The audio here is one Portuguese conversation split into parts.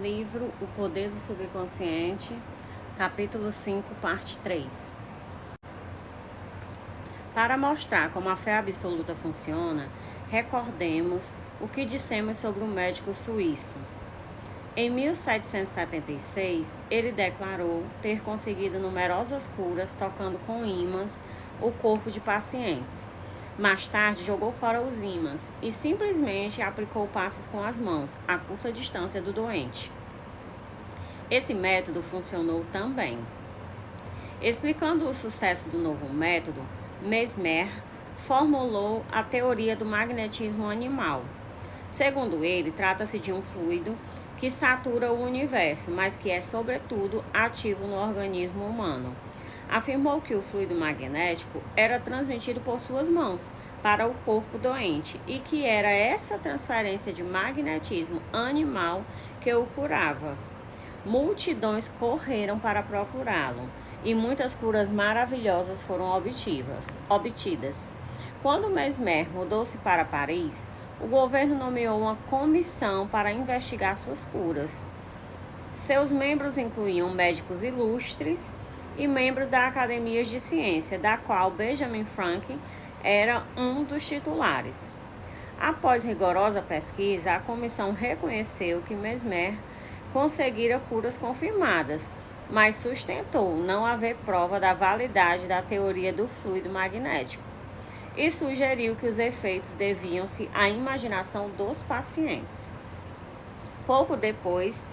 Livro O Poder do Subconsciente, capítulo 5, parte 3. Para mostrar como a fé absoluta funciona, recordemos o que dissemos sobre o médico suíço. Em 1776, ele declarou ter conseguido numerosas curas tocando com ímãs o corpo de pacientes. Mais tarde, jogou fora os ímãs e simplesmente aplicou passes com as mãos, a curta distância do doente. Esse método funcionou também. Explicando o sucesso do novo método, Mesmer formulou a teoria do magnetismo animal. Segundo ele, trata-se de um fluido que satura o universo, mas que é, sobretudo, ativo no organismo humano. Afirmou que o fluido magnético era transmitido por suas mãos para o corpo doente e que era essa transferência de magnetismo animal que o curava. Multidões correram para procurá-lo e muitas curas maravilhosas foram obtidas. Quando Mesmer mudou-se para Paris, o governo nomeou uma comissão para investigar suas curas. Seus membros incluíam médicos ilustres e membros da Academia de Ciência, da qual Benjamin Franklin era um dos titulares. Após rigorosa pesquisa, a comissão reconheceu que Mesmer conseguira curas confirmadas, mas sustentou não haver prova da validade da teoria do fluido magnético e sugeriu que os efeitos deviam-se à imaginação dos pacientes. Pouco depois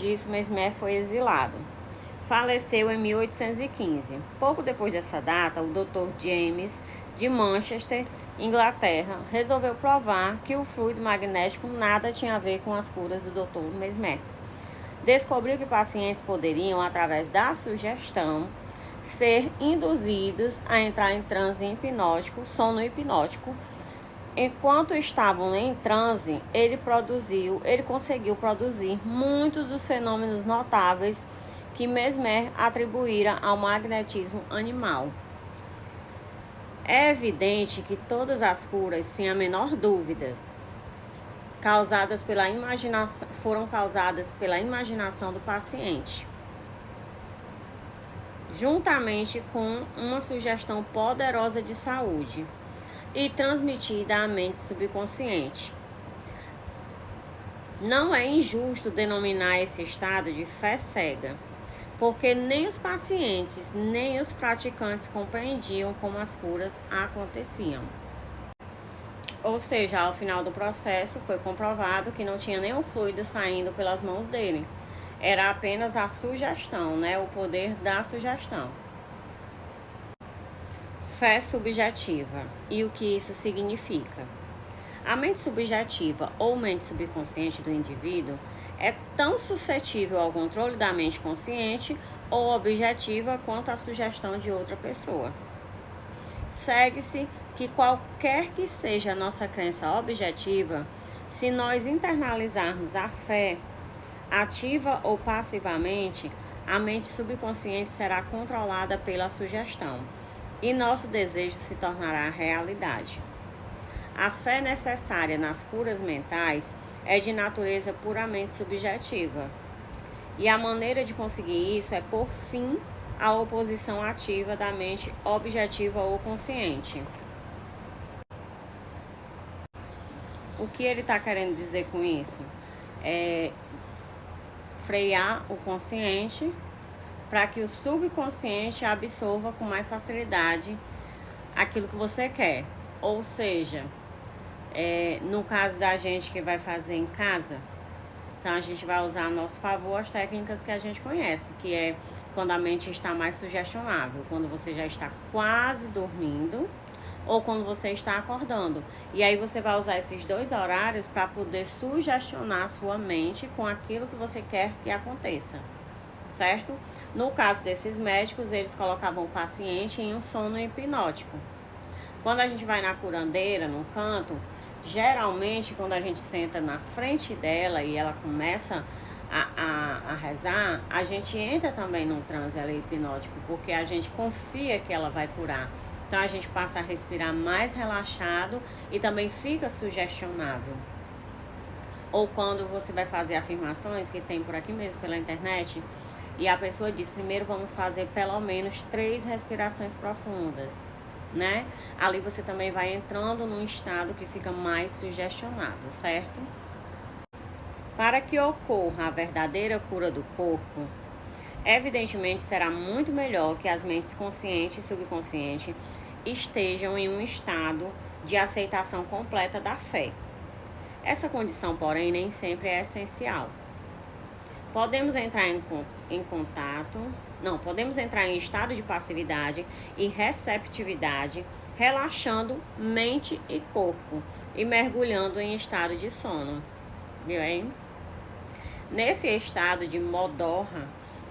disso, Mesmer foi exilado. Faleceu em 1815. Pouco depois dessa data, o Dr. James, de Manchester, Inglaterra, resolveu provar que o fluido magnético nada tinha a ver com as curas do Dr. Mesmer. Descobriu que pacientes poderiam, através da sugestão, ser induzidos a entrar em transe hipnótico, sono hipnótico. Enquanto estavam em transe, ele conseguiu produzir muitos dos fenômenos notáveis que Mesmer atribuíra ao magnetismo animal. É evidente que todas as curas, sem a menor dúvida, foram causadas pela imaginação do paciente, juntamente com uma sugestão poderosa de saúde e transmitida à mente subconsciente. Não é injusto denominar esse estado de fé cega, porque nem os pacientes, nem os praticantes compreendiam como as curas aconteciam. Ou seja, ao final do processo foi comprovado que não tinha nenhum fluido saindo pelas mãos dele. Era apenas a sugestão, o poder da sugestão. Fé subjetiva. E o que isso significa? A mente subjetiva ou mente subconsciente do indivíduo é tão suscetível ao controle da mente consciente ou objetiva quanto a sugestão de outra pessoa. Segue-se que qualquer que seja a nossa crença objetiva, se nós internalizarmos a fé, ativa ou passivamente, a mente subconsciente será controlada pela sugestão e nosso desejo se tornará realidade. A fé necessária nas curas mentais é de natureza puramente subjetiva. E a maneira de conseguir isso é por fim à oposição ativa da mente objetiva ou consciente. O que ele está querendo dizer com isso? É frear o consciente para que o subconsciente absorva com mais facilidade aquilo que você quer. Ou seja, no caso da gente que vai fazer em casa, então a gente vai usar a nosso favor as técnicas que a gente conhece, que é quando a mente está mais sugestionável, quando você já está quase dormindo ou quando você está acordando. E aí você vai usar esses dois horários para poder sugestionar a sua mente com aquilo que você quer que aconteça, certo? No caso desses médicos, eles colocavam o paciente em um sono hipnótico. Quando a gente vai na curandeira, num canto, geralmente quando a gente senta na frente dela e ela começa a rezar, a gente entra também num transe hipnótico, porque a gente confia que ela vai curar. Então a gente passa a respirar mais relaxado e também fica sugestionável. Ou quando você vai fazer afirmações, que tem por aqui mesmo pela internet, e a pessoa diz, primeiro vamos fazer pelo menos 3 respirações profundas, né? Ali você também vai entrando num estado que fica mais sugestionado, certo? Para que ocorra a verdadeira cura do corpo, evidentemente será muito melhor que as mentes consciente e subconsciente estejam em um estado de aceitação completa da fé. Essa condição, porém, nem sempre é essencial. Podemos entrar podemos entrar em estado de passividade e receptividade, relaxando mente e corpo e mergulhando em estado de sono. Viu aí? Nesse estado de modorra,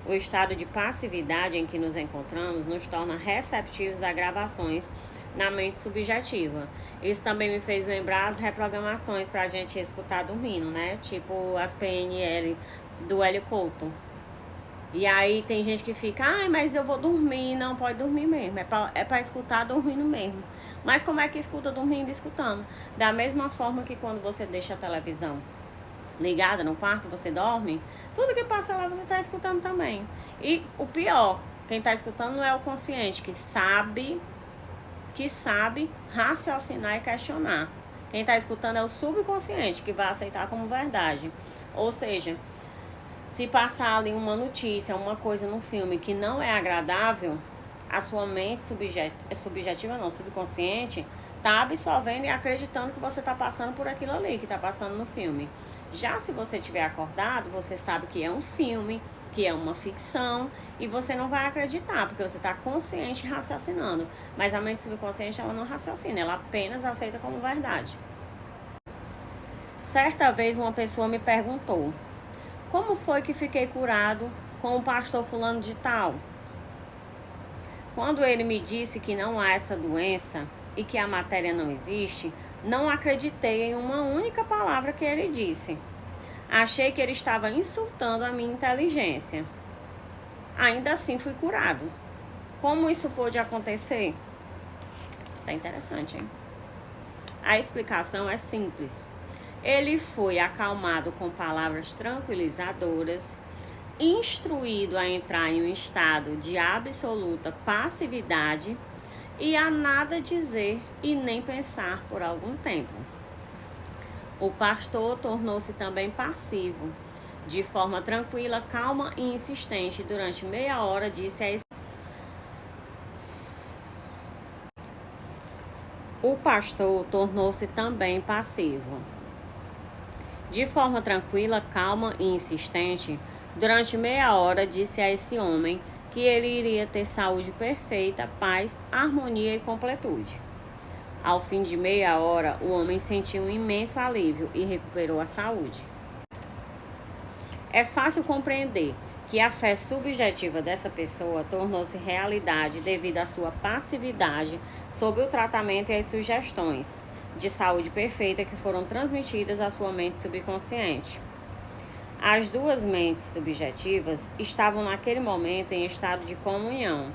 o estado de passividade em que nos encontramos nos torna receptivos a gravações na mente subjetiva. Isso também me fez lembrar as reprogramações pra gente escutar dormindo, né? Tipo as PNL do Hélio Couto. E aí tem gente que fica, mas eu vou dormir. Não, pode dormir mesmo. É pra escutar dormindo mesmo. Mas como é que escuta dormindo e escutando? Da mesma forma que quando você deixa a televisão ligada no quarto, você dorme, tudo que passa lá você tá escutando também. E o pior, quem tá escutando não é o consciente, que sabe raciocinar e questionar. Quem está escutando é o subconsciente, que vai aceitar como verdade. Ou seja, se passar ali uma notícia, uma coisa no filme que não é agradável, a sua mente subconsciente, está absorvendo e acreditando que você está passando por aquilo ali, que está passando no filme. Já se você estiver acordado, você sabe que é um filme, que é uma ficção, e você não vai acreditar, porque você está consciente raciocinando. Mas a mente subconsciente, ela não raciocina, ela apenas aceita como verdade. Certa vez uma pessoa me perguntou, como foi que fiquei curado com o pastor fulano de tal? Quando ele me disse que não há essa doença e que a matéria não existe, não acreditei em uma única palavra que ele disse. Achei que ele estava insultando a minha inteligência. Ainda assim fui curado. Como isso pôde acontecer? Isso é interessante, hein? A explicação é simples. Ele foi acalmado com palavras tranquilizadoras, instruído a entrar em um estado de absoluta passividade e a nada dizer e nem pensar por algum tempo. O pastor tornou-se também passivo. De forma tranquila, calma e insistente, durante meia hora disse a O pastor tornou-se também passivo. De forma tranquila, calma e insistente, durante meia hora disse a esse homem que ele iria ter saúde perfeita, paz, harmonia e completude. Ao fim de meia hora, o homem sentiu um imenso alívio e recuperou a saúde. É fácil compreender que a fé subjetiva dessa pessoa tornou-se realidade devido à sua passividade sob o tratamento e as sugestões de saúde perfeita que foram transmitidas à sua mente subconsciente. As duas mentes subjetivas estavam naquele momento em estado de comunhão.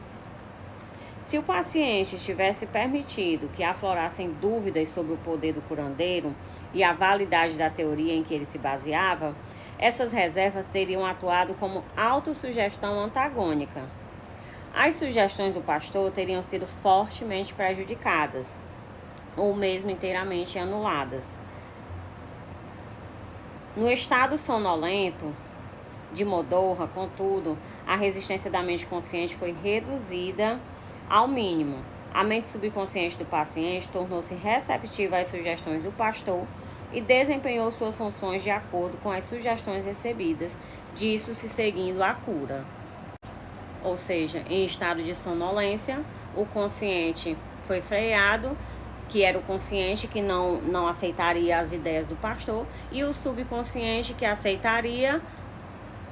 Se o paciente tivesse permitido que aflorassem dúvidas sobre o poder do curandeiro e a validade da teoria em que ele se baseava, essas reservas teriam atuado como autossugestão antagônica. As sugestões do pastor teriam sido fortemente prejudicadas, ou mesmo inteiramente anuladas. No estado sonolento de modorra, contudo, a resistência da mente consciente foi reduzida ao mínimo. A mente subconsciente do paciente tornou-se receptiva às sugestões do pastor e desempenhou suas funções de acordo com as sugestões recebidas, disso se seguindo a cura. Ou seja, em estado de sonolência, o consciente foi freado, que era o consciente que não aceitaria as ideias do pastor, e o subconsciente que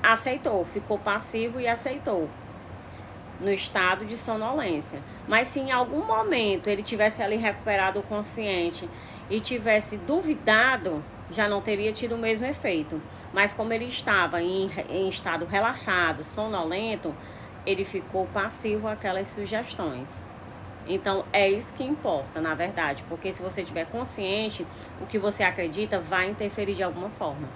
aceitou, ficou passivo e aceitou, no estado de sonolência. Mas se em algum momento ele tivesse ali recuperado o consciente e tivesse duvidado, já não teria tido o mesmo efeito. Mas como ele estava em estado relaxado, sonolento, ele ficou passivo àquelas sugestões. Então, é isso que importa, na verdade, porque se você estiver consciente, o que você acredita vai interferir de alguma forma.